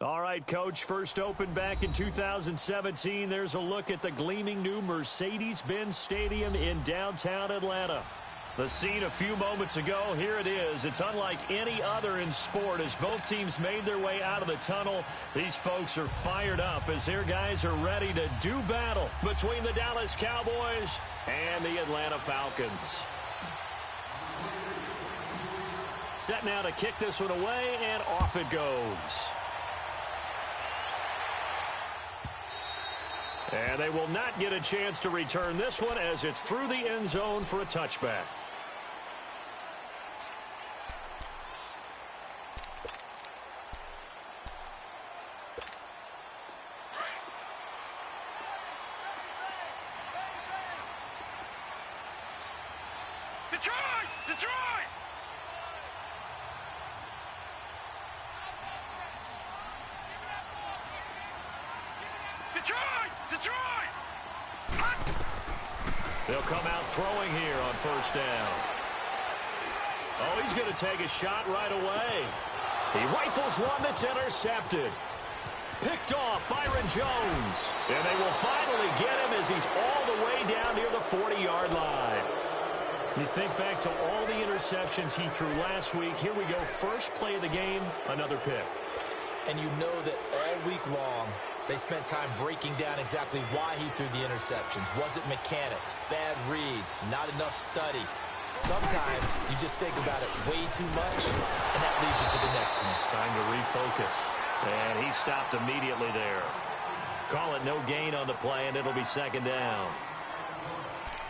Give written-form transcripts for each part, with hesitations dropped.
All right, Coach, first opened back in 2017. There's a look at the gleaming new Mercedes-Benz Stadium in downtown Atlanta. The scene a few moments ago, here it is. It's unlike any other in sport as both teams made their way out of the tunnel. These folks are fired up as their guys are ready to do battle between the Dallas Cowboys and the Atlanta Falcons. Set now to kick this one away, and off it goes. And they will not get a chance to return this one as it's through the end zone for a touchback. Detroit! Detroit! Detroit! Detroit! They'll come out throwing here on first down. Oh, he's going to take a shot right away. He rifles one that's intercepted. Picked off Byron Jones. And they will finally get him as he's all the way down near the 40-yard line. You think back to all the interceptions he threw last week. Here we go. First play of the game, another pick. And you know that all week long, they spent time breaking down exactly why he threw the interceptions. Was it mechanics, bad reads, not enough study? Sometimes you just think about it way too much, and that leads you to the next one. Time to refocus. And he stopped immediately there. Call it no gain on the play, and it'll be second down.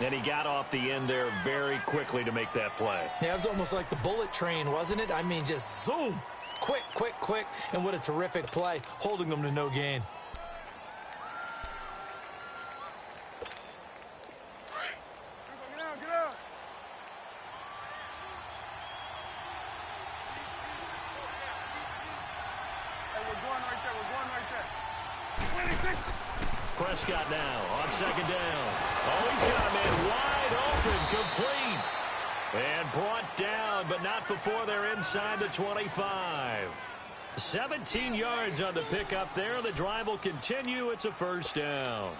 And he got off the end there very quickly to make that play. Yeah, it was almost like the bullet train, wasn't it? I mean, just zoom. Quick, quick, quick. And what a terrific play, holding them to no gain. Get out! Hey, we're going right there. 26! Prescott now on second down. Oh, he's got a man wide open, complete. And brought down, but not before they're inside the 25. 17 yards on the pickup there. The drive will continue. It's a first down.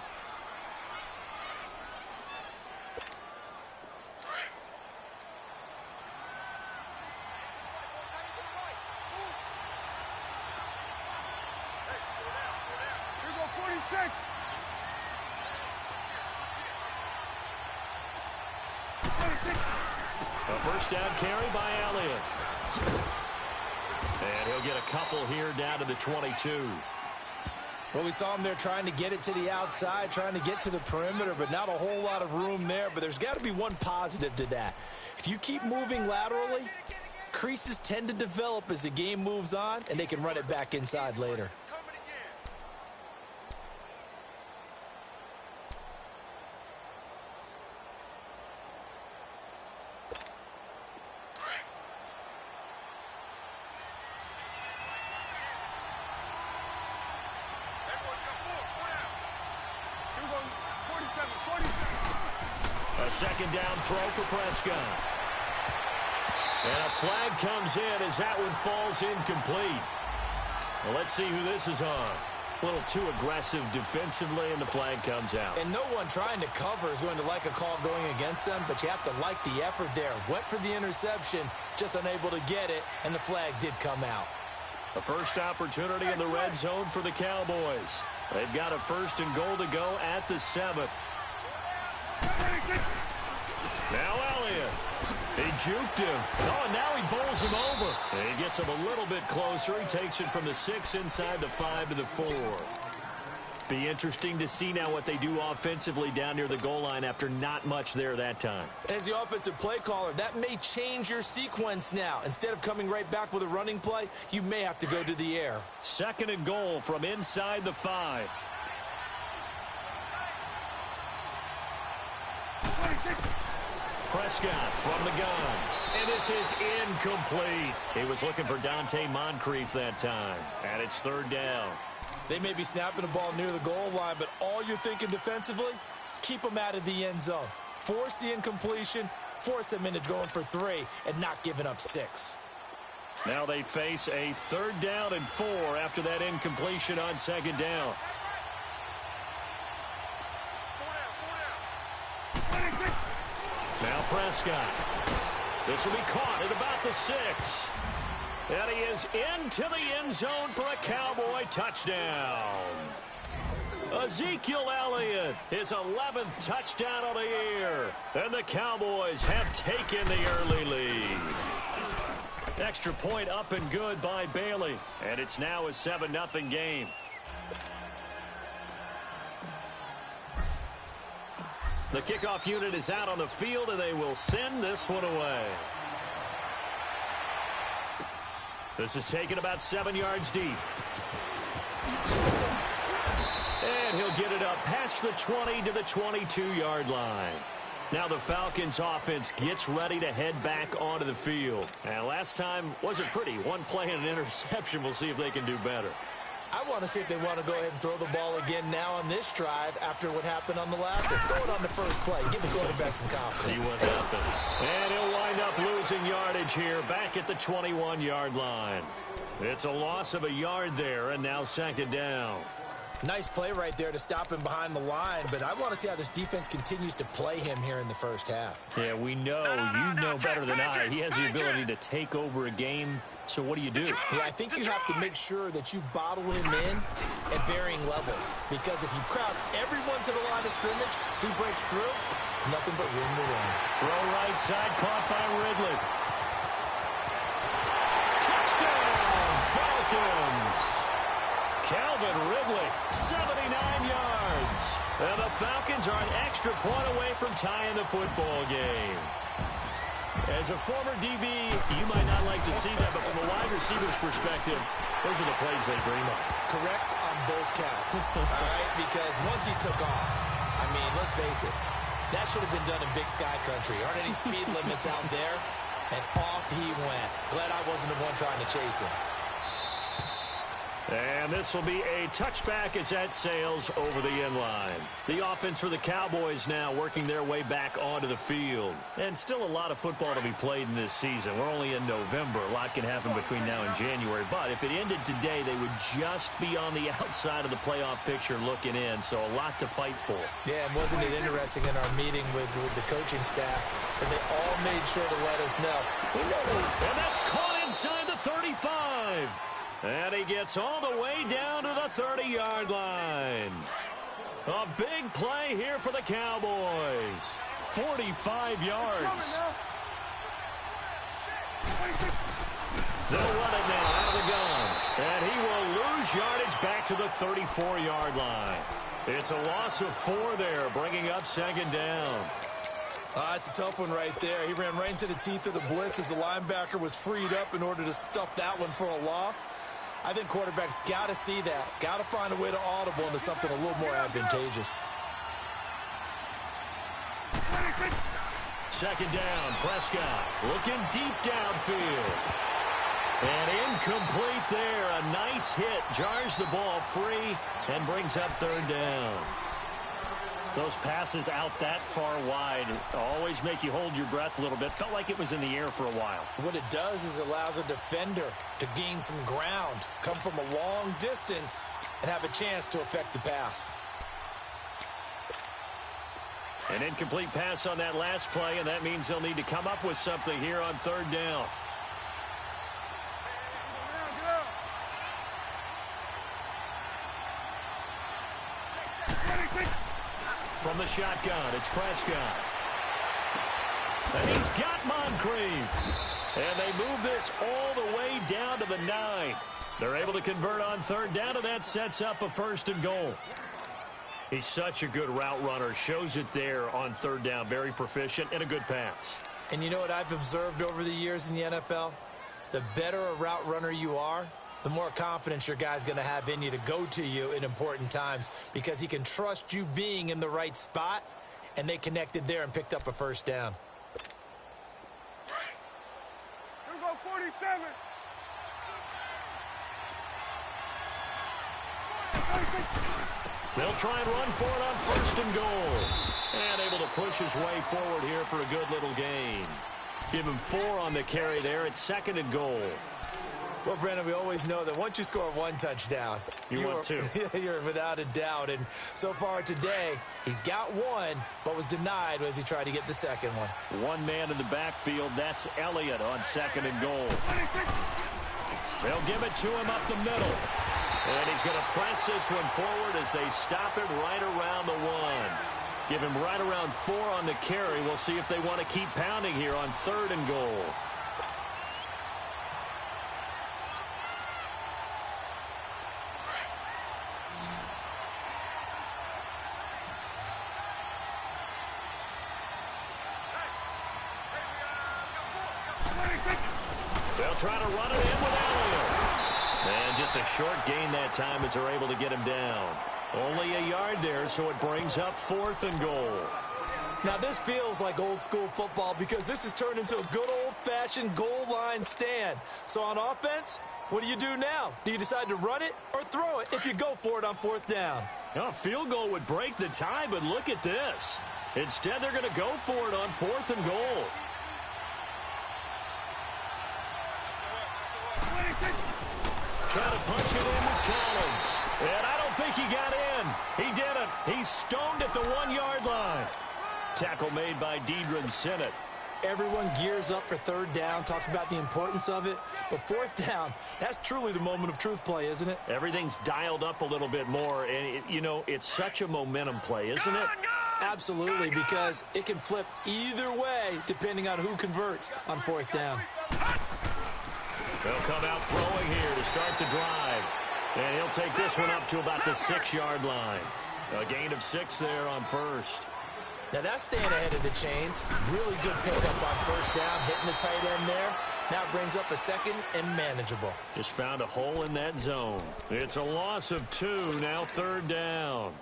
Here go 46! A first down carry by Elliott. And he'll get a couple here down to the 22. Well, we saw him there trying to get it to the outside, trying to get to the perimeter, but not a whole lot of room there. But there's got to be one positive to that. If you keep moving laterally, creases tend to develop as the game moves on, and they can run it back inside later. A second down throw for Prescott. And a flag comes in as that one falls incomplete. Well, let's see who this is on. A little too aggressive defensively, and the flag comes out. And no one trying to cover is going to like a call going against them, but you have to like the effort there. Went for the interception, just unable to get it, and the flag did come out. A first opportunity in the red zone for the Cowboys. They've got a first and goal to go at the 7. Now Elliott. He juked him. Oh, and now he bowls him over. And he gets him a little bit closer. He takes it from the 6 inside the 5 to the 4. Be interesting to see now what they do offensively down near the goal line after not much there that time. As the offensive play caller, that may change your sequence now. Instead of coming right back with a running play, you may have to go to the air. Second and goal from inside the 5. Prescott from the gun. And this is incomplete. He was looking for Dante Moncrief that time. And it's third down. They may be snapping the ball near the goal line, but all you're thinking defensively, keep them out of the end zone. Force the incompletion, force them into going for 3, and not giving up 6. Now they face a 3rd down and 4 after that incompletion on 2nd down. Now Prescott. This will be caught at about the 6. And he is into the end zone for a Cowboy touchdown. Ezekiel Elliott, his 11th touchdown of the year. And the Cowboys have taken the early lead. Extra point up and good by Bailey. And it's now a 7-0 game. The kickoff unit is out on the field, and they will send this one away. This is taken about 7 yards deep. And he'll get it up past the 20 to the 22-yard line. Now the Falcons offense gets ready to head back onto the field. And last time wasn't pretty. One play and an interception. We'll see if they can do better. I want to see if they want to go ahead and throw the ball again now on this drive after what happened on the last one. Throw it on the first play. Give the quarterback some confidence. See what happens. And he'll wind up losing yardage here back at the 21-yard line. It's a loss of a yard there, and now 2nd down. Nice play right there to stop him behind the line, but I want to see how this defense continues to play him here in the first half. Yeah, we know, you know better than I. He has the ability to take over a game, so what do you do? Yeah, I think you have to make sure that you bottle him in at varying levels, because if you crowd everyone to the line of scrimmage, if he breaks through, it's nothing but room to run. Throw right side, caught by Ridley. Touchdown, Falcons! Calvin Ridley, 79 yards. And the Falcons are an extra point away from tying the football game. As a former DB, you might not like to see that, but from a wide receiver's perspective, those are the plays they dream of. Correct on both counts, all right? Because once he took off, I mean, let's face it, that should have been done in Big Sky Country. Aren't any speed limits out there? And off he went. Glad I wasn't the one trying to chase him. And this will be a touchback as that sails over the end line. The offense for the Cowboys now working their way back onto the field. And still a lot of football to be played in this season. We're only in November. A lot can happen between now and January. But if it ended today, they would just be on the outside of the playoff picture looking in. So a lot to fight for. Yeah, and wasn't it interesting in our meeting with the coaching staff that they all made sure to let us know. We know. And that's caught inside the 35. And he gets all the way down to the 30-yard line. A big play here for the Cowboys. 45 yards. They'll run it now out of the gun. And he will lose yardage back to the 34-yard line. It's a loss of 4 there, bringing up 2nd down. It's a tough one right there. He ran right into the teeth of the blitz as the linebacker was freed up in order to stuff that one for a loss. I think quarterbacks got to see that. Got to find a way to audible into something a little more advantageous. 2nd down, Prescott looking deep downfield. And incomplete there. A nice hit. Jars the ball free and brings up 3rd down. Those passes out that far wide always make you hold your breath a little bit. Felt like it was in the air for a while. What it does is allows a defender to gain some ground, come from a long distance, and have a chance to affect the pass. An incomplete pass on that last play, and that means they'll need to come up with something here on 3rd down. From the shotgun, it's Prescott. And he's got Moncrief. And they move this all the way down to the 9. They're able to convert on 3rd down, and that sets up a 1st and goal. He's such a good route runner. Shows it there on 3rd down. Very proficient and a good pass. And you know what I've observed over the years in the NFL? The better a route runner you are, the more confidence your guy's going to have in you to go to you in important times because he can trust you being in the right spot, and they connected there and picked up a 1st down. Here go 47. They'll try and run for it on 1st and goal. And able to push his way forward here for a good little gain. Give him 4 on the carry there at 2nd and goal. Well, Brandon, we always know that once you score one touchdown, you want two. You're without a doubt. And so far today, he's got one, but was denied as he tried to get the second one. One man in the backfield. That's Elliott on 2nd and goal. They'll give it to him up the middle. And he's going to press this one forward as they stop him right around the 1. Give him right around 4 on the carry. We'll see if they want to keep pounding here on 3rd and goal. They'll try to run it in with Elliott. And just a short gain that time as they're able to get him down. Only a yard there, so it brings up 4th and goal. Now, this feels like old-school football because this has turned into a good old-fashioned goal line stand. So on offense, what do you do now? Do you decide to run it or throw it if you go for it on 4th down? A field goal would break the tie, but look at this. Instead, they're going to go for it on 4th and goal. Trying to punch it in with Collins. And I don't think he got in. He didn't. He's stoned at the 1-yard line. Tackle made by Deidron Sinnott. Everyone gears up for 3rd down, talks about the importance of it. But 4th down, that's truly the moment of truth play, isn't it? Everything's dialed up a little bit more. And, it's such a momentum play, isn't it? Absolutely, because it can flip either way depending on who converts on 4th down. They'll come out throwing here to start the drive. And he'll take this one up to about the 6-yard line. A gain of 6 there on 1st. Now that's staying ahead of the chains. Really good pickup on 1st down, hitting the tight end there. Now it brings up a 2nd and manageable. Just found a hole in that zone. It's a loss of 2, now 3rd down.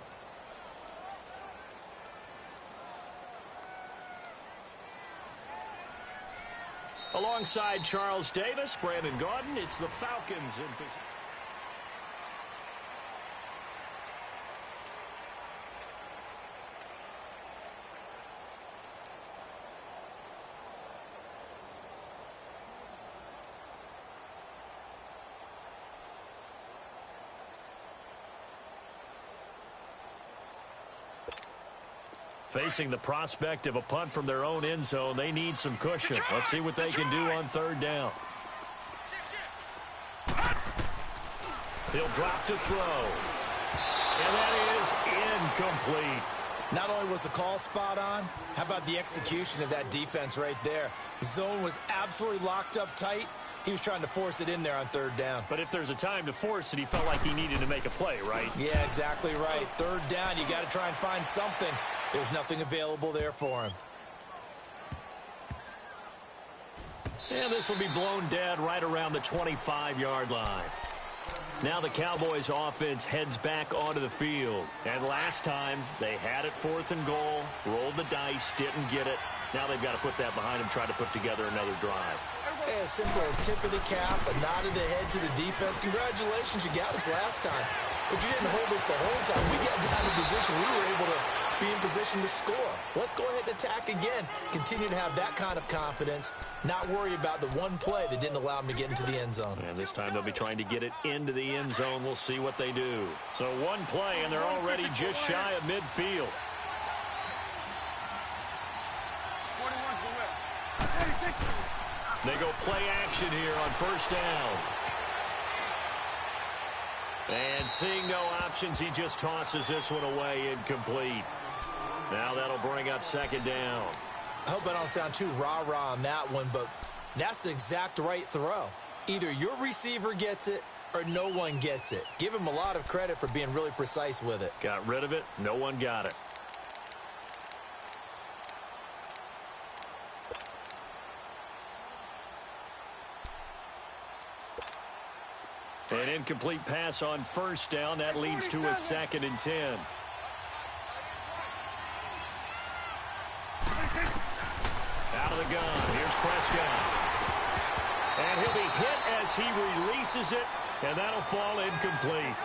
Alongside Charles Davis, Brandon Gaudin, it's the Falcons in position. Facing the prospect of a punt from their own end zone, they need some cushion. Let's see what they can do on 3rd down. He'll drop to throw. And that is incomplete. Not only was the call spot on, how about the execution of that defense right there? The zone was absolutely locked up tight. He was trying to force it in there on 3rd down. But if there's a time to force it, he felt like he needed to make a play, right? Yeah, exactly right. 3rd down, you got to try and find something. There's nothing available there for him. And this will be blown dead right around the 25-yard line. Now the Cowboys offense heads back onto the field. And last time, they had it 4th and goal, rolled the dice, didn't get it. Now they've got to put that behind them, try to put together another drive. Hey, a simple tip of the cap, a nod of the head to the defense. Congratulations, you got us last time. But you didn't hold us the whole time. We got down in position. We were able to be in position to score. Let's go ahead and attack again. Continue to have that kind of confidence. Not worry about the one play that didn't allow them to get into the end zone. And this time they'll be trying to get it into the end zone. We'll see what they do. So one play, and they're already just shy of midfield. They go play action here on 1st down. And seeing no options, he just tosses this one away, incomplete. Now that'll bring up 2nd down. I hope I don't sound too rah-rah on that one, but that's the exact right throw. Either your receiver gets it or no one gets it. Give him a lot of credit for being really precise with it. Got rid of it. No one got it. An incomplete pass on 1st down. That leads to a 2nd and 10. Out of the gun. Here's Prescott. And he'll be hit as he releases it, and that'll fall incomplete.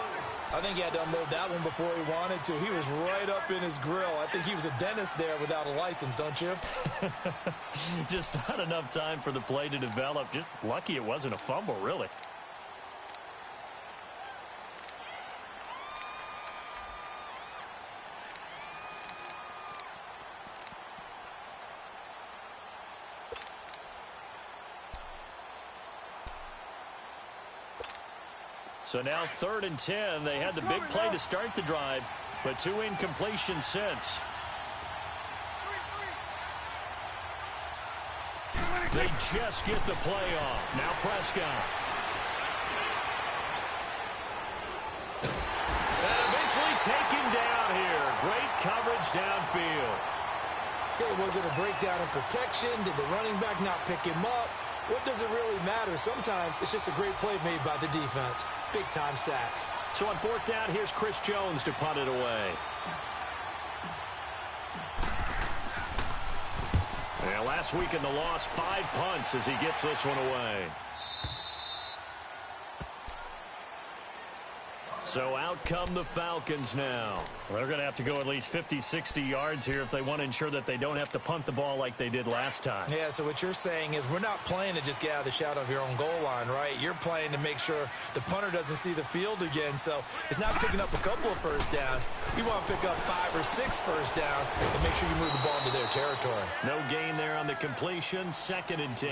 I think he had to unload that one before he wanted to. He was right up in his grill. I think he was a dentist there without a license, don't you? Just not enough time for the play to develop. Just lucky it wasn't a fumble, really. So now 3rd and 10. They had the big play to start the drive, but 2 incompletions since. They just get the play off. Now Prescott. And eventually taken down here. Great coverage downfield. Okay, was it a breakdown in protection? Did the running back not pick him up? What does it really matter? Sometimes it's just a great play made by the defense. Big-time sack. So on 4th down, here's Chris Jones to punt it away. And last week in the loss, 5 punts as he gets this one away. So out come the Falcons now. They're going to have to go at least 50, 60 yards here if they want to ensure that they don't have to punt the ball like they did last time. Yeah, so what you're saying is we're not playing to just get out of the shadow of your own goal line, right? You're playing to make sure the punter doesn't see the field again. So it's not picking up a couple of first downs. You want to pick up 5 or 6 first downs and make sure you move the ball into their territory. No gain there on the completion. 2nd and 10.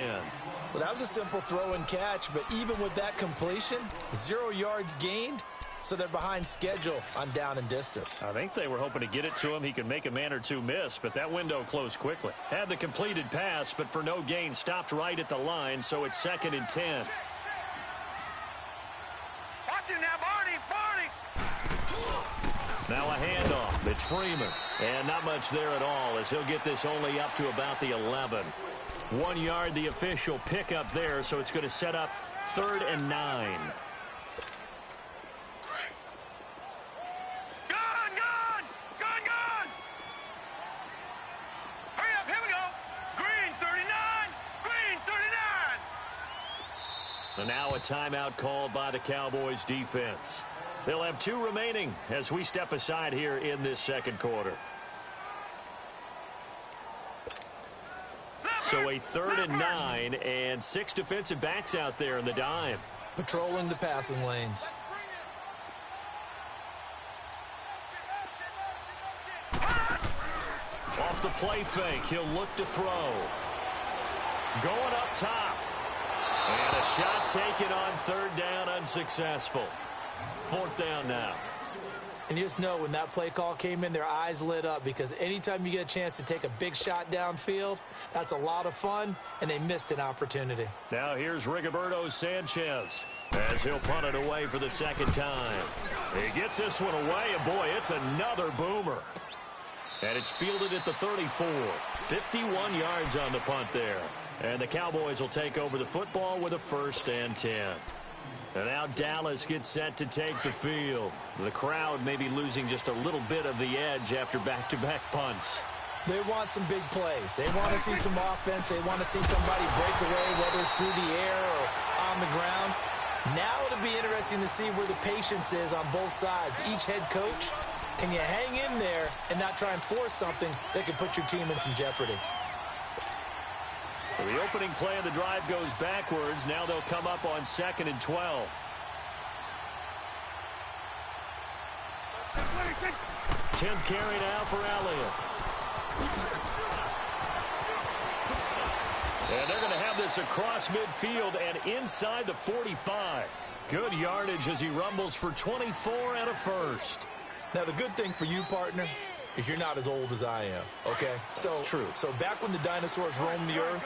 Well, that was a simple throw and catch, but even with that completion, 0 yards gained. So they're behind schedule on down and distance. I think they were hoping to get it to him. He could make a man or two miss, but that window closed quickly. Had the completed pass, but for no gain, stopped right at the line, so it's 2nd and 10. Watch it now, Barney! Now a handoff. It's Freeman. And not much there at all as he'll get this only up to about the 11. 1 yard, the official pickup there, so it's going to set up 3rd and 9. And now a timeout called by the Cowboys defense. They'll have 2 remaining as we step aside here in this 2nd quarter. So a 3rd and 9 and 6 defensive backs out there in the dime. Patrolling the passing lanes. Off the play fake, he'll look to throw. Going up top. And a shot taken on 3rd down, unsuccessful. 4th down now. And you just know when that play call came in, their eyes lit up because anytime you get a chance to take a big shot downfield, that's a lot of fun, and they missed an opportunity. Now here's Rigoberto Sanchez as he'll punt it away for the 2nd time. He gets this one away, and boy, it's another boomer. And it's fielded at the 34. 51 yards on the punt there. And the Cowboys will take over the football with a 1st and 10. And now Dallas gets set to take the field. The crowd may be losing just a little bit of the edge after back-to-back punts. They want some big plays. They want to see some offense. They want to see somebody break away, whether it's through the air or on the ground. Now it'll be interesting to see where the patience is on both sides. Each head coach, can you hang in there and not try and force something that could put your team in some jeopardy? So the opening play of the drive goes backwards. Now they'll come up on 2nd and 12. 10th carry now for Elliott. And they're going to have this across midfield and inside the 45. Good yardage as he rumbles for 24 and a 1st. Now, the good thing for you, partner, is you're not as old as I am, okay? That's true. So back when the dinosaurs roamed the earth,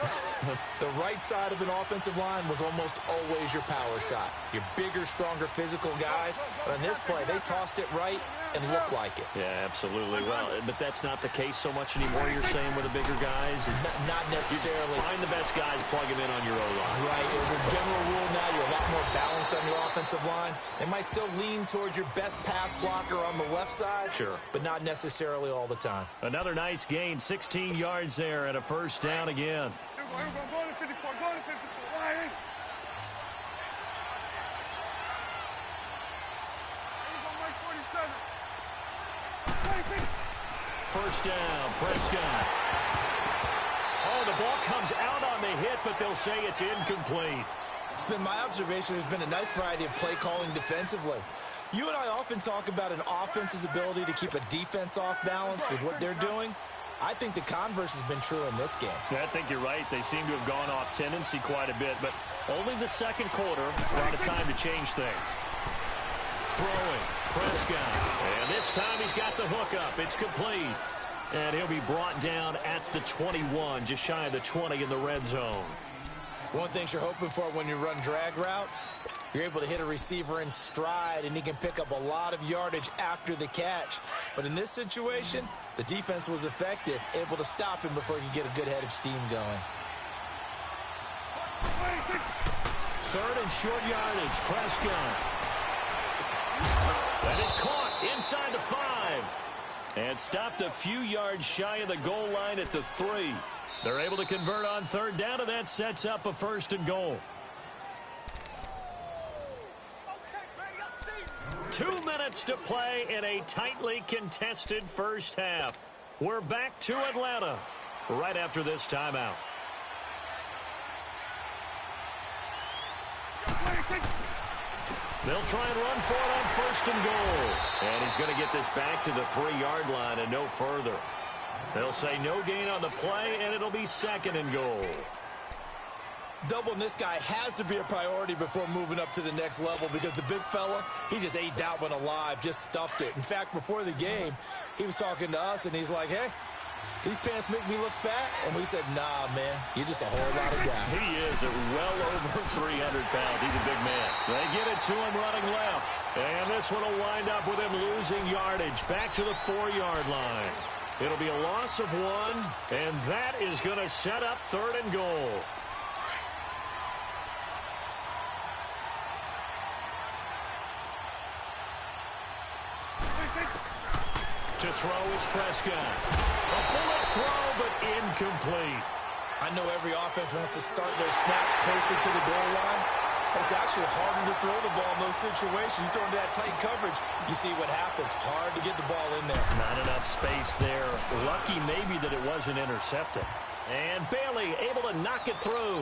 the right side of an offensive line was almost always your power side. Your bigger, stronger physical guys. But on this play, they tossed it right and looked like it. Yeah, absolutely. Well, but that's not the case so much anymore, you're saying, with the bigger guys? Not necessarily. Find the best guys, plug them in on your O-line. Right. As a general rule now, you're a lot more balanced on your offensive line. They might still lean towards your best pass blocker on the left side. Sure. But not necessarily all the time. Another nice gain, 16 yards there and a 1st down again. First down, Prescott. Oh, the ball comes out on the hit, but they'll say it's incomplete. It's been my observation there's been a nice variety of play calling defensively. You and I often talk about an offense's ability to keep a defense off balance with what they're doing. I think the converse has been true in this game. I think you're right. They seem to have gone off tendency quite a bit, but only the 2nd quarter, a lot of time to change things. throwing. Prescott. And this time he's got the hook up. It's complete. And he'll be brought down at the 21, just shy of the 20 in the red zone. One thing you're hoping for when you run drag routes, you're able to hit a receiver in stride, and he can pick up a lot of yardage after the catch. But in this situation, the defense was effective, able to stop him before he could get a good head of steam going. Third and short yardage. Prescott. That is caught inside the 5. And stopped a few yards shy of the goal line at the 3. They're able to convert on third down, and that sets up a 1st and goal. 2 minutes to play in a tightly contested first half. We're back to Atlanta right after this timeout. They'll try and run for it on 1st and goal. And he's going to get this back to the 3-yard line and no further. They'll say no gain on the play, and it'll be 2nd and goal. Doubling this guy has to be a priority before moving up to the next level, because the big fella, he just ate that one alive, just stuffed it. In fact, before the game, he was talking to us, and he's like, hey, these pants make me look fat. And we said, nah, man, you're just a whole lot of guy. He is at well over 300 pounds. He's a big man. They get it to him running left. And this one will wind up with him losing yardage back to the 4-yard line. It'll be a loss of 1, and that is going to set up 3rd and goal. To throw is Prescott. A bullet throw, but incomplete. I know every offense wants to start their snaps closer to the goal line. It's actually harder to throw the ball in those situations. You throw into that tight coverage, you see what happens. Hard to get the ball in there. Not enough space there. Lucky maybe that it wasn't intercepted. And Bailey able to knock it through.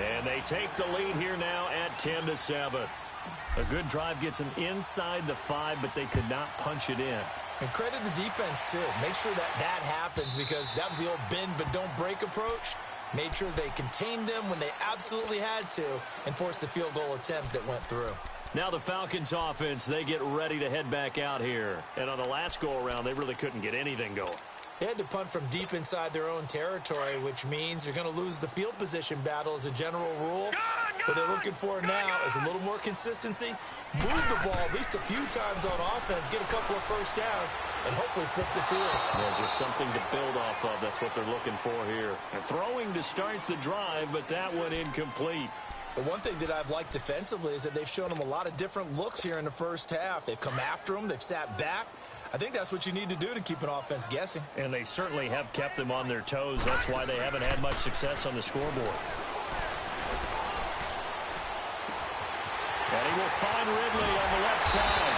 And they take the lead here now at 10-7. A good drive gets them inside the 5, but they could not punch it in. And credit the defense, too. Make sure that that happens, because that was the old bend but don't break approach. Made sure they contained them when they absolutely had to and forced the field goal attempt that went through. Now the Falcons offense, they get ready to head back out here. And on the last go-around, they really couldn't get anything going. They had to punt from deep inside their own territory, which means you're going to lose the field position battle as a general rule. What they're looking for now is a little more consistency, move the ball at least a few times on offense, get a couple of first downs, and hopefully flip the field. Yeah, just something to build off of. That's what they're looking for here. And throwing to start the drive, but that one incomplete. The one thing that I've liked defensively is that they've shown them a lot of different looks here in the first half. They've come after them. They've sat back. I think that's what you need to do to keep an offense guessing. And they certainly have kept them on their toes. That's why they haven't had much success on the scoreboard. And he will find Ridley on the left side.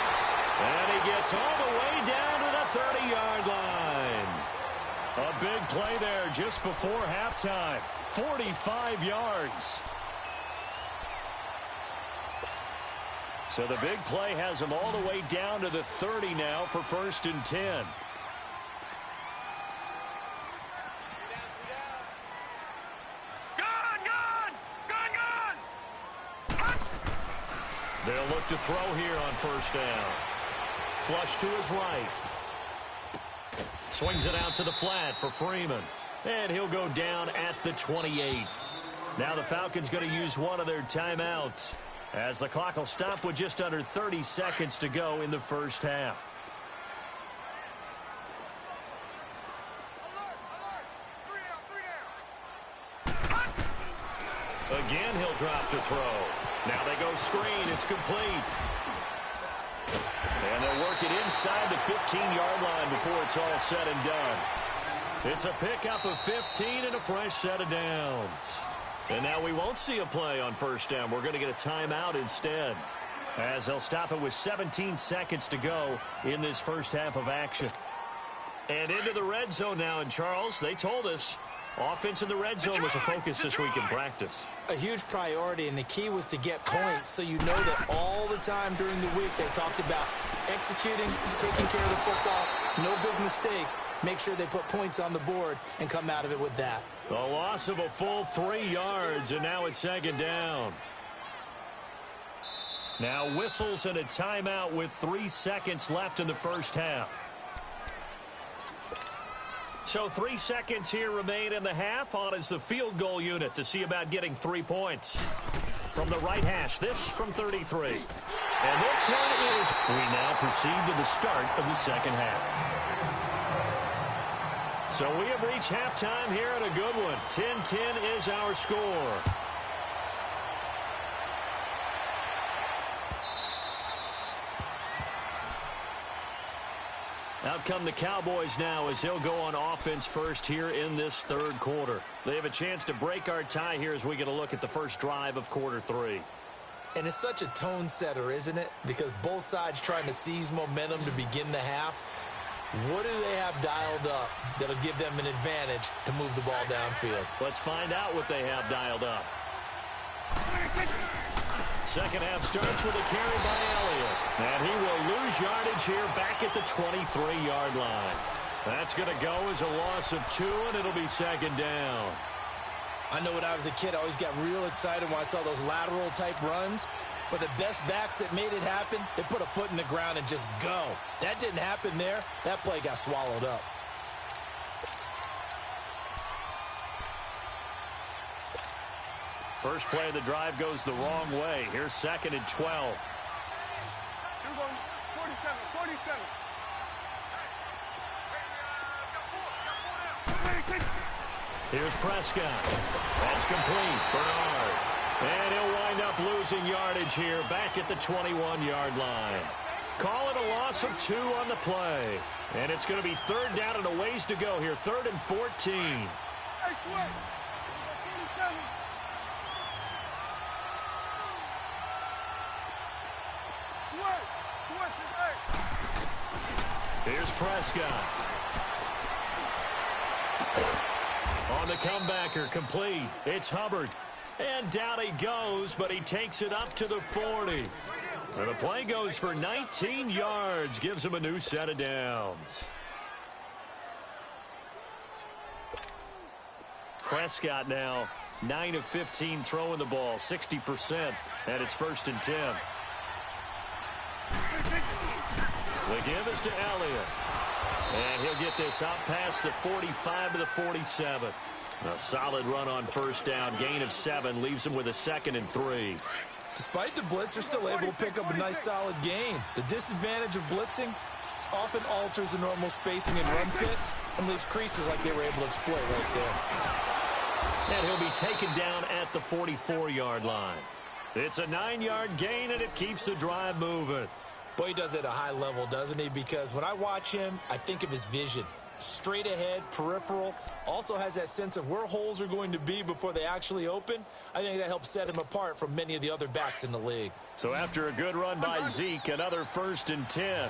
And he gets all the way down to the 30-yard line. A big play there just before halftime. 45 yards. So the big play has him all the way down to the 30 now for 1st and 10. They'll look to throw here on 1st down. Flush to his right. Swings it out to the flat for Freeman. And he'll go down at the 28. Now the Falcons going to use one of their timeouts, as the clock will stop with just under 30 seconds to go in the first half. Again, he'll drop to throw. Now they go screen. It's complete. And they'll work it inside the 15-yard line before it's all said and done. It's a pickup of 15 and a fresh set of downs. And now we won't see a play on 1st down. We're going to get a timeout instead, as they'll stop it with 17 seconds to go in this first half of action. And into the red zone now. And Charles, they told us offense in the red zone was a focus this week in practice. A huge priority, and the key was to get points, so you know that all the time during the week they talked about executing, taking care of the football, no big mistakes, make sure they put points on the board and come out of it with that. A loss of a full 3 yards, and now it's 2nd down. Now whistles and a timeout with 3 seconds left in the first half. So 3 seconds here remain in the half. On is the field goal unit to see about getting 3 points. From the right hash, this from 33. And this one is, we now proceed to the start of the second half. So we have reached halftime here at a good one. 10-10 is our score. Out come the Cowboys now as they'll go on offense first here in this third quarter. They have a chance to break our tie here as we get a look at the first drive of quarter 3. And it's such a tone setter, isn't it? Because both sides trying to seize momentum to begin the half. What do they have dialed up that'll give them an advantage to move the ball downfield? Let's find out what they have dialed up. Second half starts with a carry by Elliott. And he will lose yardage here back at the 23-yard line. That's going to go as a loss of 2, and it'll be second down. I know when I was a kid, I always got real excited when I saw those lateral-type runs. But the best backs that made it happen, they put a foot in the ground and just go. That didn't happen there. That play got swallowed up. First play of the drive goes the wrong way. Here's second and 12. You're going 47, 47. Here's Prescott. That's complete. Bernard. And he'll wind up losing yardage here back at the 21-yard line. Call it a loss of 2 on the play. And it's going to be third down and a ways to go here. 3rd and 14. Hey, Sweat. 47. Sweat is 8. Here's Prescott. On the comebacker, complete. It's Hubbard. And down he goes, but he takes it up to the 40. And the play goes for 19 yards, gives him a new set of downs. Prescott now 9 of 15 throwing the ball, 60%, and it's 1st and 10. The give is to Elliott. And he'll get this out past the 45 to the 47. A solid run on first down. Gain of 7 leaves him with a 2nd and 3. Despite the blitz, they're still able to pick up a nice solid gain. The disadvantage of blitzing often alters the normal spacing and run fits and leaves creases like they were able to exploit right there. And he'll be taken down at the 44-yard line. It's a 9-yard gain, and it keeps the drive moving. Boy, he does it at a high level, doesn't he? Because when I watch him, I think of his vision. Straight ahead, peripheral, also has that sense of where holes are going to be before they actually open. I think that helps set him apart from many of the other backs in the league. So after a good run by Zeke, another 1st and 10. Here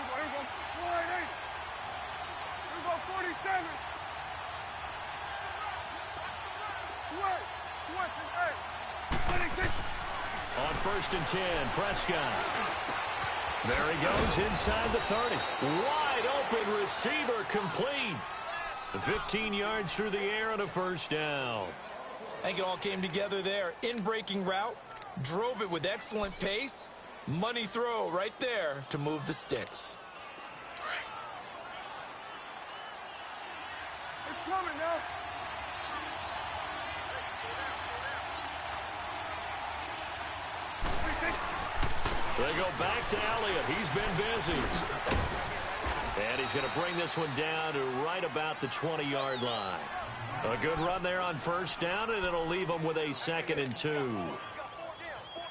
we go 47. Sweat is 8. On 1st and 10, Prescott. There he goes inside the 30. Wide open receiver, complete. 15 yards through the air and a 1st down. I think it all came together there. In-breaking route, drove it with excellent pace. Money throw right there to move the sticks. It's coming now. They go back to Elliott. He's been busy. And he's going to bring this one down to right about the 20-yard line. A good run there on 1st down, and it'll leave him with a 2nd and 2.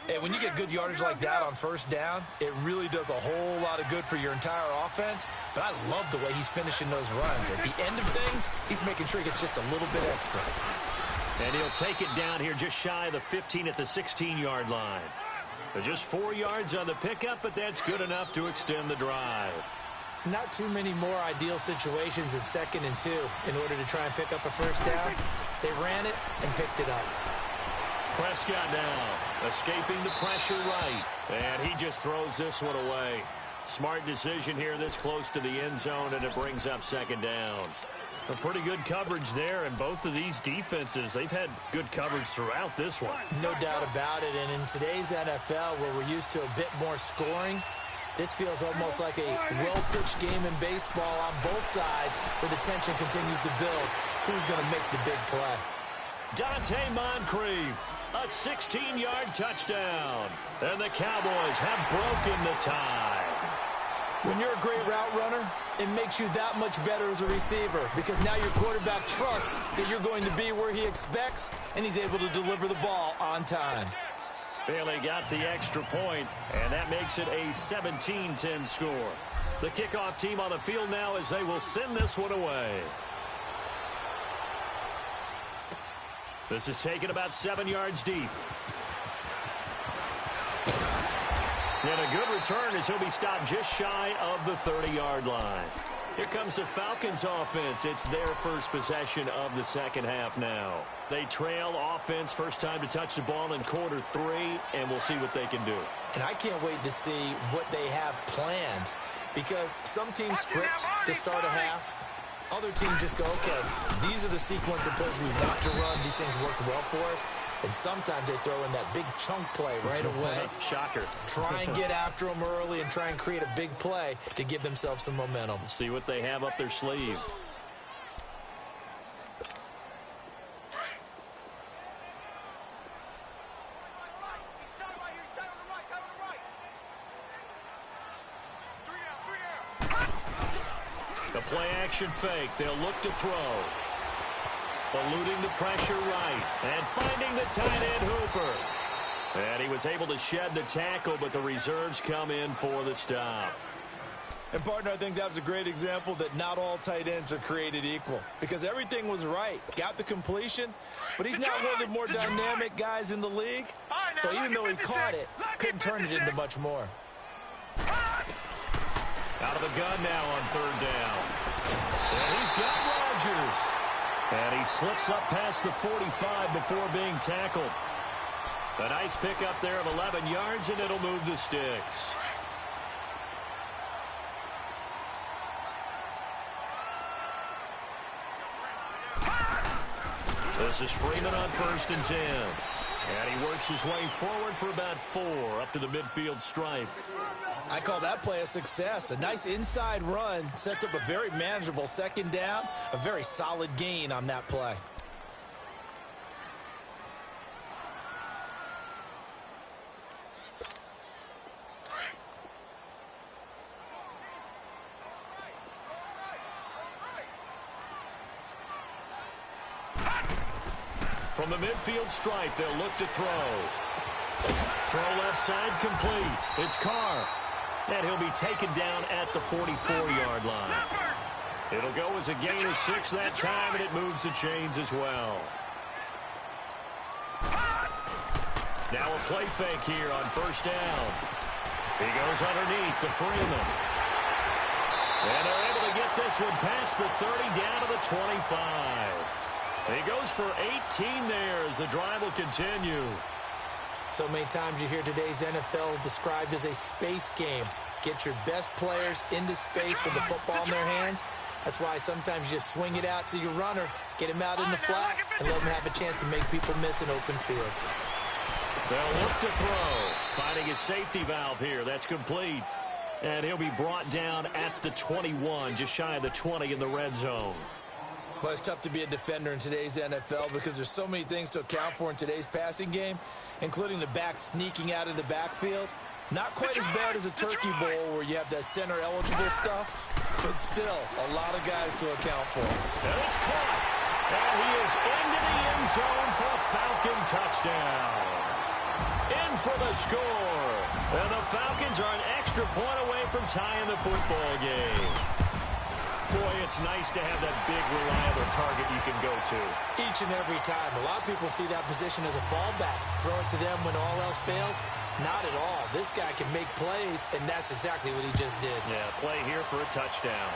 Hey, when you get good yardage like that on 1st down, it really does a whole lot of good for your entire offense. But I love the way he's finishing those runs. At the end of things, he's making sure he gets just a little bit extra. And he'll take it down here just shy of the 15 at the 16-yard line. Just 4 yards on the pickup, but that's good enough to extend the drive. Not too many more ideal situations at 2nd and 2 in order to try and pick up a 1st down. They ran it and picked it up. Prescott now escaping the pressure right. And he just throws this one away. Smart decision here this close to the end zone, and it brings up 2nd down. A pretty good coverage there, and both of these defenses, they've had good coverage throughout this one. No doubt about it, and in today's NFL, where we're used to a bit more scoring, this feels almost like a well-pitched game in baseball on both sides, where the tension continues to build. Who's going to make the big play? Dante Moncrief, a 16-yard touchdown, and the Cowboys have broken the tie. When you're a great route runner, it makes you that much better as a receiver because now your quarterback trusts that you're going to be where he expects, and he's able to deliver the ball on time. Bailey got the extra point, and that makes it a 17-10 score. The kickoff team on the field now as they will send this one away. This is taken about 7 yards deep. And a good return as he'll be stopped just shy of the 30-yard line. Here comes the Falcons offense. It's their first possession of the second half now. They trail offense first time to touch the ball in quarter 3, and we'll see what they can do. And I can't wait to see what they have planned because some teams script to start a half. Other teams just go, okay, these are the sequence of plays we want to run. These things worked well for us. And sometimes they throw in that big chunk play right away. Shocker. Try and get after them early and try and create a big play to give themselves some momentum. See what they have up their sleeve. The play-action fake. They'll look to throw. Eluding the pressure right. And finding the tight end Hooper. And he was able to shed the tackle, but the reserves come in for the stop. And, partner, I think that was a great example that not all tight ends are created equal. Because everything was right. Got the completion, but he's not one of the more dynamic guys in the league. So even though he caught it, couldn't turn it into much more. Out of the gun now on third down. And he's got Rodgers. And he slips up past the 45 before being tackled. A nice pickup there of 11 yards, and it'll move the sticks. This is Freeman on 1st and 10. And he works his way forward for about 4 up to the midfield stripe. I call that play a success. A nice inside run sets up a very manageable second down. A very solid gain on that play. From the midfield stripe, they'll look to throw. Throw left side complete. It's Carr. And he'll be taken down at the 44-yard line. It'll go as a gain of 6 that time, and it moves the chains as well. Now a play fake here on 1st down. He goes underneath to Freeman. And they're able to get this one past the 30 down to the 25. He goes for 18 there as the drive will continue. So many times you hear today's NFL described as a space game. Get your best players into space with the football in their hands. That's why sometimes you just swing it out to your runner, get him out in the flat, and let him have a chance to make people miss an open field. They'll look to throw. Finding his safety valve here. That's complete. And he'll be brought down at the 21, just shy of the 20 in the red zone. Well, it's tough to be a defender in today's NFL because there's so many things to account for in today's passing game, including the back sneaking out of the backfield. Not quite as bad as a turkey bowl where you have that center-eligible stuff, but still a lot of guys to account for. And it's caught. And he is into the end zone for a Falcon touchdown. In for the score. And the Falcons are an extra point away from tying the football game. Boy, it's nice to have that big, reliable target you can go to. Each and every time. A lot of people see that position as a fallback. Throw it to them when all else fails. Not at all. This guy can make plays, and that's exactly what he just did. Yeah, play here for a touchdown.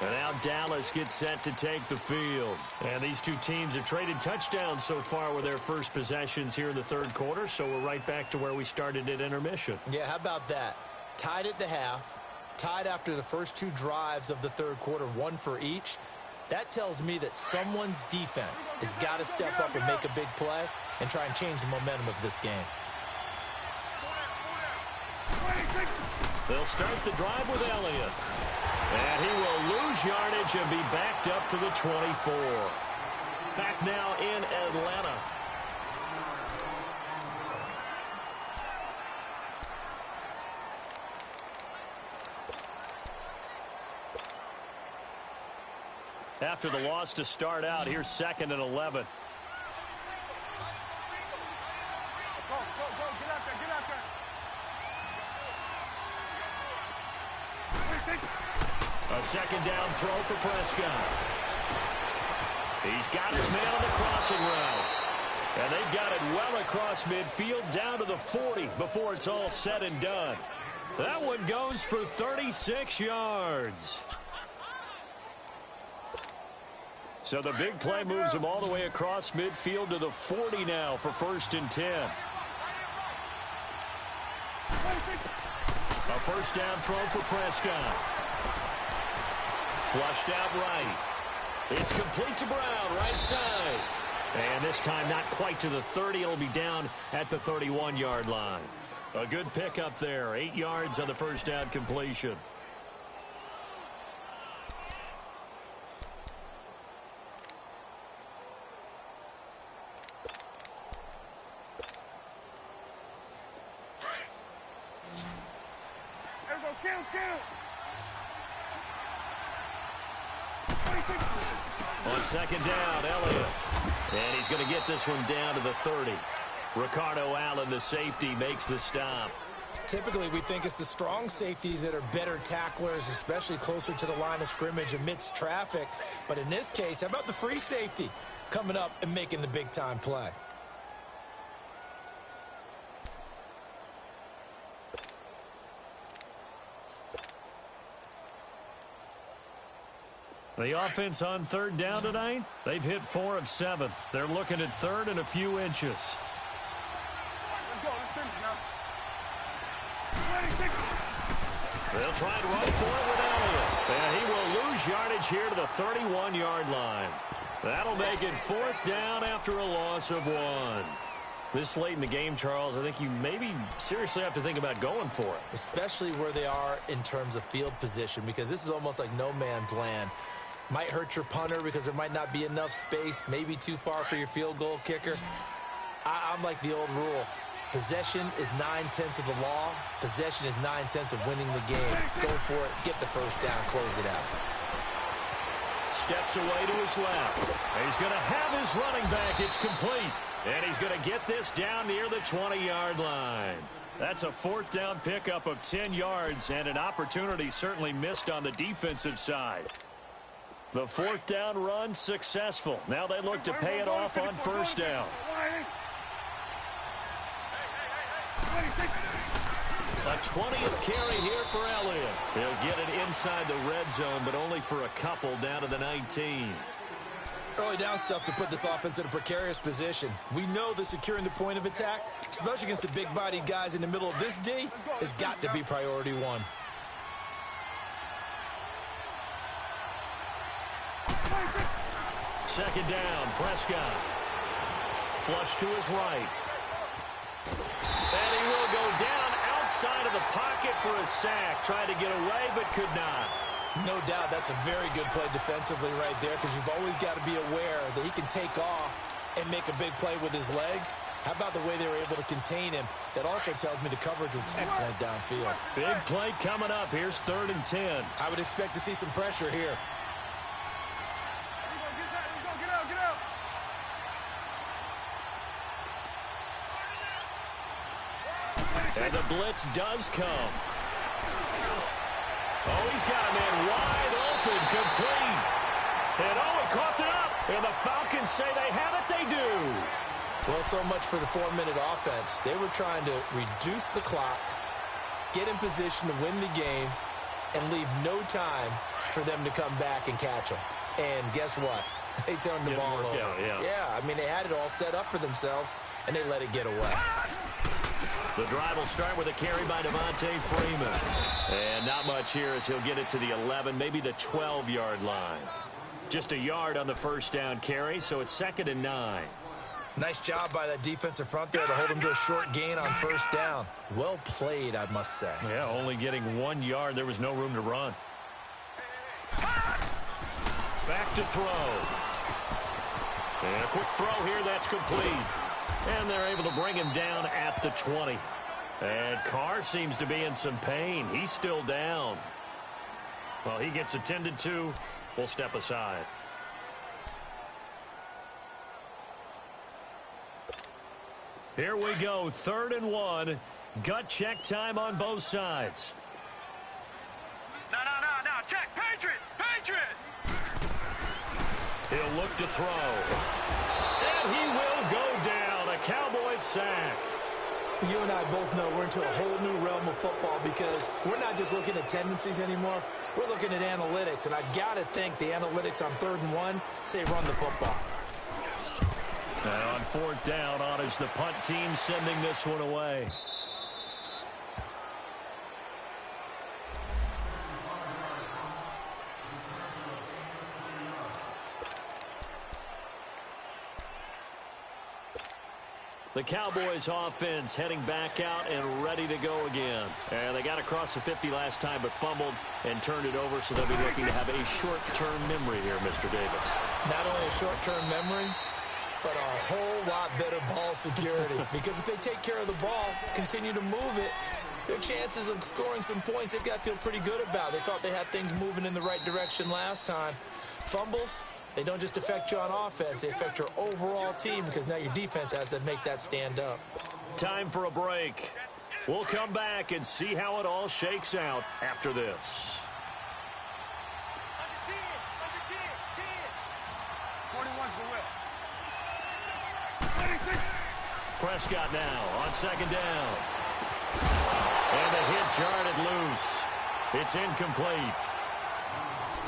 And now Dallas gets set to take the field. And these two teams have traded touchdowns so far with their first possessions here in the third quarter, so we're right back to where we started at intermission. Yeah, how about that? tied at the half, tied after the first 2 drives of the third quarter, 1 for each. That tells me that someone's defense has got to step up and make a big play and try and change the momentum of this game. They'll start the drive with Elliott. And he will lose yardage and be backed up to the 24. Back now in Atlanta. After the loss to start out, here's 2nd and 11. Go, get out there. A 2nd down throw for Prescott. He's got his man on the crossing route. And they've got it well across midfield down to the 40 before it's all said and done. That one goes for 36 yards. So the big play moves him all the way across midfield to the 40 now for 1st and 10. A 1st down throw for Prescott. Flushed out right. It's complete to Brown, right side. And this time not quite to the 30. It'll be down at the 31-yard line. A good pickup there. 8 yards on the 1st down completion. On 2nd down, Elliott. And he's going to get this one down to the 30. Ricardo Allen, the safety, makes the stop. Typically, we think it's the strong safeties that are better tacklers, especially closer to the line of scrimmage amidst traffic. But in this case, how about the free safety coming up and making the big-time play? The offense on 3rd down tonight, they've hit 4 of 7. They're looking at 3rd and a few inches. Let's go. Let's finish now. They'll try and run for it with Elliott. And he will lose yardage here to the 31-yard line. That'll make it 4th down after a loss of 1. This late in the game, Charles, I think you maybe seriously have to think about going for it. Especially where they are in terms of field position, because this is almost like no man's land. Might hurt your punter because there might not be enough space, maybe too far for your field goal kicker. I'm like the old rule. Possession is 9/10 of the law. Possession is 9/10 of winning the game. Go for it, get the 1st down, close it out. Steps away to his left. He's going to have his running back. It's complete. And he's going to get this down near the 20-yard line. That's a 4th down pickup of 10 yards and an opportunity certainly missed on the defensive side. The 4th down run successful. Now they look to pay it off on 1st down. A 20th carry here for Elliott. He'll get it inside the red zone, but only for a couple down to the 19. Early down stuff's to put this offense in a precarious position. We know that securing the point of attack, especially against the big-bodied guys in the middle of this D, has got to be priority 1. Second down, Prescott. Flush to his right. And he will go down outside of the pocket for a sack. Tried to get away, but could not. No doubt that's a very good play defensively right there, because you've always got to be aware that he can take off and make a big play with his legs. How about the way they were able to contain him? That also tells me the coverage was excellent downfield. Big play coming up. Here's 3rd and 10. I would expect to see some pressure here. And the blitz does come. Oh, he's got a man wide open, complete. And oh, he coughed it up. And the Falcons say they have it. They do. Well, so much for the 4-minute offense. They were trying to reduce the clock, get in position to win the game, and leave no time for them to come back and catch them. And guess what? They turned the ball over. Yeah, I mean, they had it all set up for themselves, and they let it get away. The drive will start with a carry by Devontae Freeman. And not much here as he'll get it to the 11, maybe the 12-yard line. Just a yard on the first down carry, so it's 2nd and 9. Nice job by that defensive front there to hold him to a short gain on first down. Well played, I must say. Yeah, only getting 1 yard. There was no room to run. Back to throw. And a quick throw here, that's complete. And they're able to bring him down at the 20. And Carr seems to be in some pain. He's still down. Well, he gets attended to. We'll step aside. Here we go, 3rd and 1. Gut check time on both sides. No, check. Patriot. He'll look to throw. And he will go down. A Cowboys sack. You and I both know we're into a whole new realm of football because we're not just looking at tendencies anymore. We're looking at analytics, and I got to think the analytics on 3rd and 1 say run the football. And on 4th down, honors the punt team sending this one away. The Cowboys offense heading back out and ready to go again. And they got across the 50 last time but fumbled and turned it over, so they'll be looking to have a short-term memory here, Mr. Davis. Not only a short-term memory, but a whole lot better ball security. Because if they take care of the ball, continue to move it, their chances of scoring some points, they've got to feel pretty good about. They thought they had things moving in the right direction last time. Fumbles, they don't just affect you on offense, they affect your overall team because now your defense has to make that stand up. Time for a break. We'll come back and see how it all shakes out after this. Prescott now on 2nd down. And the hit jarred loose. It's incomplete.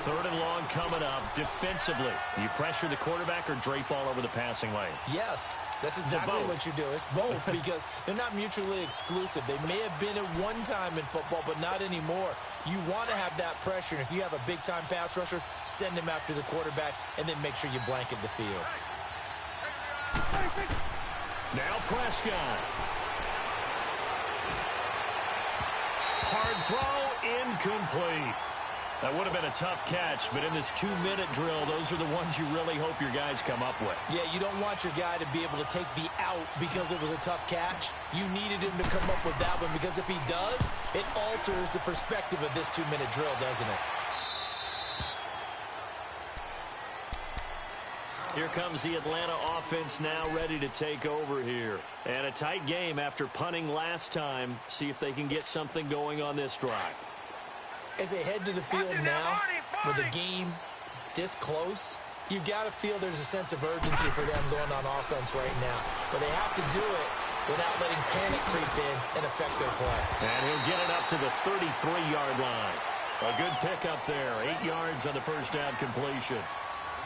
3rd and long coming up. Defensively, you pressure the quarterback or drape all over the passing lane? Yes, that's exactly what you do. It's both because they're not mutually exclusive. They may have been at one time in football, but not anymore. You want to have that pressure. And if you have a big-time pass rusher, send him after the quarterback and then make sure you blanket the field. Now Prescott. Hard throw, incomplete. That would have been a tough catch, but in this 2-minute drill, those are the ones you really hope your guys come up with. Yeah, you don't want your guy to be able to take the out because it was a tough catch. You needed him to come up with that one because if he does, it alters the perspective of this 2-minute drill, doesn't it? Here comes the Atlanta offense now ready to take over here. And a tight game after punting last time. See if they can get something going on this drive. As they head to the field now, with a game this close, you've got to feel there's a sense of urgency for them going on offense right now. But they have to do it without letting panic creep in and affect their play. And he'll get it up to the 33-yard line. A good pickup there. 8 yards on the first down completion.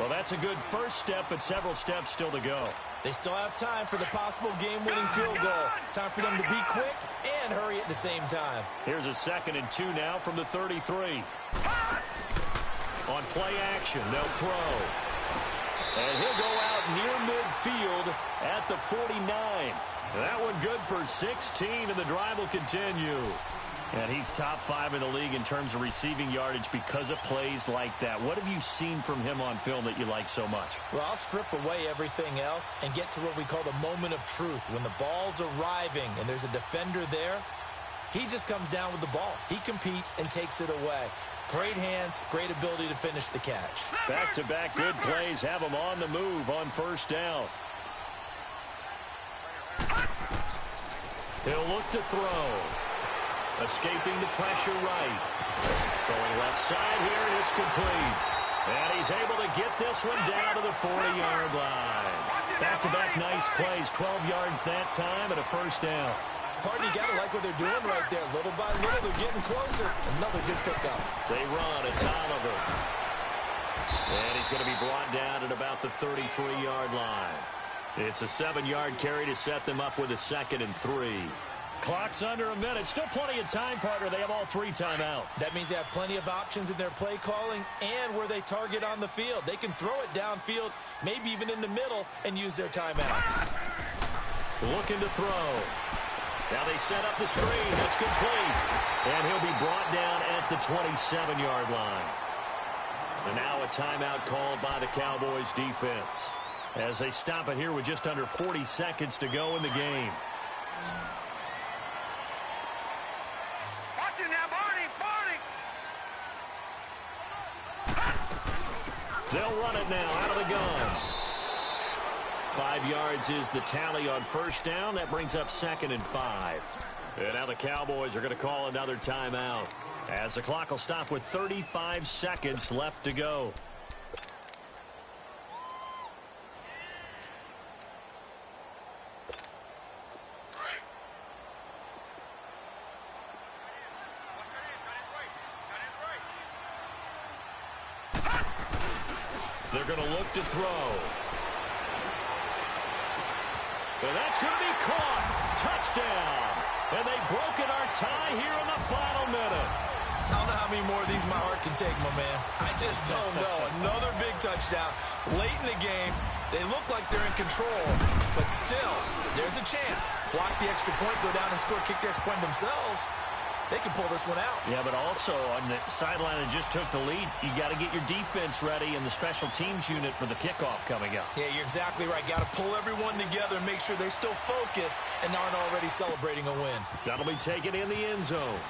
Well, that's a good first step, but several steps still to go. They still have time for the possible game-winning field goal. Time for them to be quick and hurry at the same time. Here's a 2nd and 2 now from the 33. On play action, they'll throw. And he'll go out near midfield at the 49. That one good for 16, and the drive will continue. And he's top 5 in the league in terms of receiving yardage because of plays like that. What have you seen from him on film that you like so much? Well, I'll strip away everything else and get to what we call the moment of truth. When the ball's arriving and there's a defender there, he just comes down with the ball. He competes and takes it away. Great hands, great ability to finish the catch. Back-to-back good plays have him on the move on first down. He'll look to throw. Escaping the pressure right. Throwing left side here, and it's complete. And he's able to get this one down to the 40-yard line. Back-to-back nice plays, 12 yards that time and a first down. Pardon, you got to like what they're doing right there. Little by little, they're getting closer. Another good pickup. They run. It's Oliver. And he's going to be brought down at about the 33-yard line. It's a 7-yard carry to set them up with a 2nd and 3. Clock's under a minute. Still plenty of time, partner. They have all 3 timeouts. That means they have plenty of options in their play calling and where they target on the field. They can throw it downfield, maybe even in the middle, and use their timeouts. Looking to throw. Now they set up the screen. That's complete. And he'll be brought down at the 27-yard line. And now a timeout called by the Cowboys defense as they stop it here with just under 40 seconds to go in the game. Watch it now, Barney, Barney. They'll run it now out of the gun. 5 yards is the tally on first down. That brings up 2nd and 5. And now the Cowboys are going to call another timeout as the clock will stop with 35 seconds left to go. They're going to look to throw. And that's going to be caught. Touchdown. And they've broken our tie here in the final minute. I don't know how many more of these my heart can take, my man. I just don't know. Another big touchdown late in the game. They look like they're in control, but still, there's a chance. Block the extra point, go down and score, kick the extra point themselves. They can pull this one out. Yeah, but also on the sideline that just took the lead, you got to get your defense ready and the special teams unit for the kickoff coming up. Yeah, you're exactly right. Got to pull everyone together and make sure they're still focused and aren't already celebrating a win. That'll be taken in the end zone.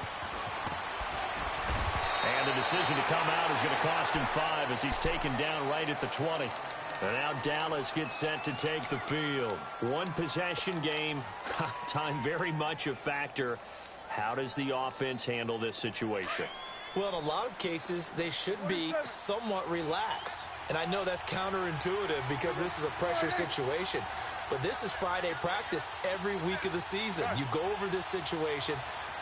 And the decision to come out is going to cost him 5 as he's taken down right at the 20. And now Dallas gets set to take the field. One possession game. Time very much a factor. How does the offense handle this situation? Well, in a lot of cases, they should be somewhat relaxed. And I know that's counterintuitive because this is a pressure situation. But this is Friday practice every week of the season. You go over this situation,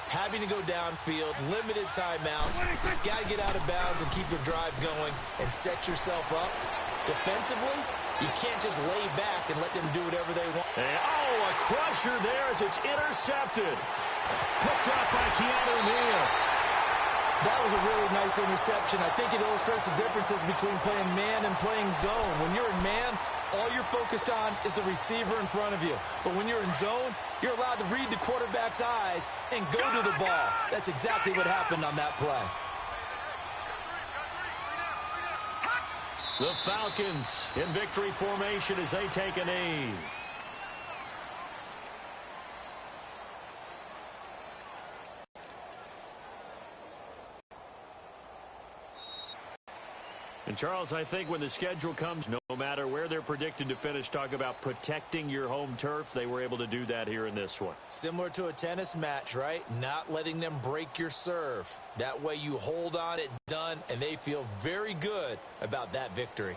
having to go downfield, limited timeouts, got to get out of bounds and keep the drive going and set yourself up. Defensively, you can't just lay back and let them do whatever they want. Oh, a crusher there as it's intercepted. Picked up by Keanu Neal. That was a really nice interception. I think it illustrates the differences between playing man and playing zone. When you're in man, all you're focused on is the receiver in front of you. But when you're in zone, you're allowed to read the quarterback's eyes and go to the ball. That's exactly what happened on that play. The Falcons in victory formation as they take a knee. And, Charles, I think when the schedule comes, no matter where they're predicted to finish, talk about protecting your home turf. They were able to do that here in this one. Similar to a tennis match, right? Not letting them break your serve. That way you hold on, it done, and they feel very good about that victory.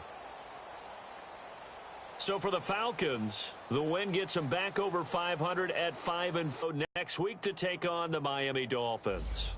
So for the Falcons, the win gets them back over 500 at 5-4 next week to take on the Miami Dolphins.